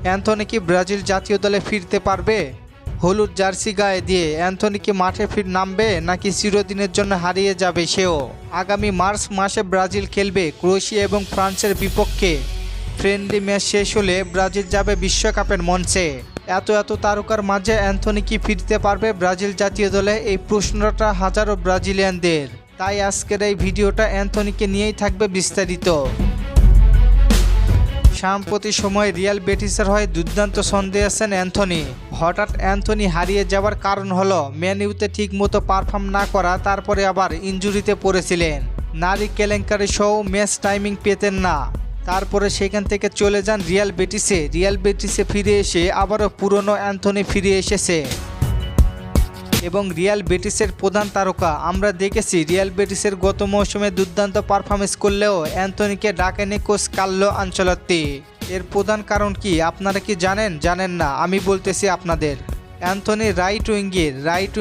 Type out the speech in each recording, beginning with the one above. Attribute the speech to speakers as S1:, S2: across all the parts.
S1: Anthony কি Brazil জাতীয় দলে ফিরতে পারবে? হলুদ জার্সি গায়ে দিয়ে অ্যান্থনি কি মাঠে নামবে নাকি চিরদিনের জন্য হারিয়ে যাবে সেও? আগামী মার্চ মাসে ব্রাজিল খেলবে ক্রোয়েশিয়া এবং ফ্রান্সের বিপক্ষে। ফ্রেন্ডলি ম্যাচ শেষ হলে ব্রাজিল যাবে বিশ্বকাপের মঞ্চে। এত তারকার মাঝে অ্যান্থনি কি ফিরতে পারবে ব্রাজিল জাতীয় দলে? এই প্রশ্নটা হাজারো ব্রাজিলিয়ানদের। তাই আজকের এই ভিডিওটা অ্যান্থনিকে নিয়েই থাকবে বিস্তারিত। সাম্প্রতিক সময়ে রিয়াল বেটিসের হয়ে দুর্দান্ত ছন্দে আছেন অ্যান্থনি। হঠাৎ অ্যান্থনি হারিয়ে যাওয়ার কারণ হলো ম্যান ইউতে ঠিকমতো পারফর্ম না করা, তারপরে আবার ইনজুরিতে পড়েছিলেন। নারী কেলেঙ্কারি সহ ম্যাচ টাইমিং পেতেন না। তারপরে সেখান থেকে চলে যান রিয়াল বেটিসে ফিরে এসে আবারও পুরনো অ্যান্থনি ফিরে এসেছে এবং রিয়াল বেটিসের প্রধান তারকা। আমরা দেখেছি রিয়াল বেটিসের গত মৌসুমে দুর্দান্ত পারফরমেন্স করলেও অ্যান্থনিকে ডাকেনি কোচ কার্লো আনচেলত্তি। এর প্রধান কারণ কি আপনারা কি জানেন না? আমি বলতেছি আপনাদের। অ্যান্থনি রাইট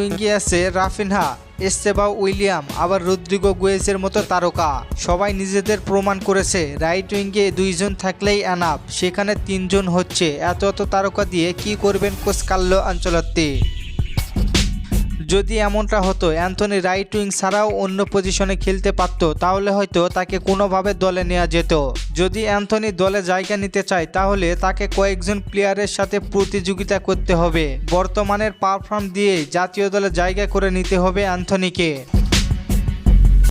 S1: উইঙ্গে আছে রাফিনহা, এস্তেবাও উইলিয়াম, আবার রদ্রিগো গুয়েজের মতো তারকা। সবাই নিজেদের প্রমাণ করেছে রাইট উইঙ্গে 2 জন থাকলেই এনাফ, সেখানে 3 জন হচ্ছে। এত তারকা দিয়ে কি করবেন কোচ কার্লো আনচেলত্তি? যদি এমনটা হতো অ্যান্থনি রাইট উইং ছাড়াও অন্য পজিশনে খেলতে পারত, তাহলে হয়তো তাকে কোনোভাবে দলে নেওয়া যেত। যদি অ্যান্থনি দলে জায়গা নিতে চায় তাহলে তাকে কয়েকজন প্লেয়ারের সাথে প্রতিযোগিতা করতে হবে। বর্তমানের পারফর্ম দিয়ে জাতীয় দলে জায়গা করে নিতে হবে অ্যান্থনিকে।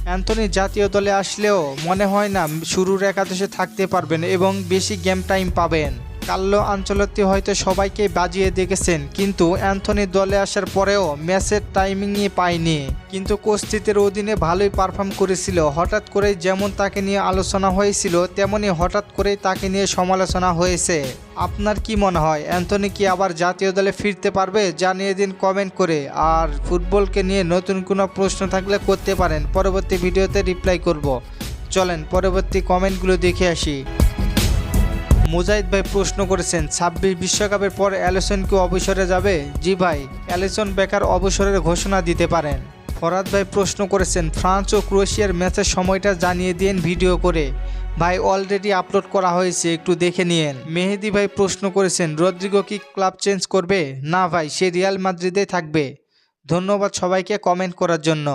S1: অ্যান্থনি জাতীয় দলে আসলেও মনে হয় না শুরুর একাদশে থাকতে পারবেন এবং বেশি গেম টাইম পাবেন। কার্লো আনচেলত্তি হয়তো সবাইকে বাজিয়ে দেখেছেন, কিন্তু অ্যান্থনি দলে আসার পরেও ম্যাচের টাইমিংই পায়নি। কিন্তু কোচটির অধীনে ভালোই পারফর্ম করেছিল। হঠাৎ করেই যেমন তাকে নিয়ে আলোচনা হয়েছিল, তেমনি হঠাৎ করেই তাকে নিয়ে সমালোচনা হয়েছে। আপনার কি মনে হয় অ্যান্থনি কি আবার জাতীয় দলে ফিরতে পারবে? জানিয়ে দিন কমেন্ট করে। আর ফুটবলকে নিয়ে নতুন কোনো প্রশ্ন থাকলে করতে পারেন, পরবর্তী ভিডিওতে রিপ্লাই করব। চলেন পরবর্তী কমেন্টগুলো দেখে আসি। মুজাহিদ ভাই প্রশ্ন করেছেন 26 বিশ্বকাপের পর অ্যালিসন কি অবসরে যাবে? জি ভাই, অ্যালিসন বেকার অবসরের ঘোষণা দিতে পারেন। ফরাদ ভাই প্রশ্ন করেছেন ফ্রান্স ও ক্রোয়েশিয়ার ম্যাচের সময়টা জানিয়ে দিন ভিডিও করে। ভাই অলরেডি আপলোড করা হয়েছে, একটু দেখে নিয়েন। মেহেদি ভাই প্রশ্ন করেছেন রদ্রিগো কি ক্লাব চেঞ্জ করবে? না ভাই, সে রিয়াল মাদ্রিদে থাকবে। ধন্যবাদ সবাইকে কমেন্ট করার জন্য।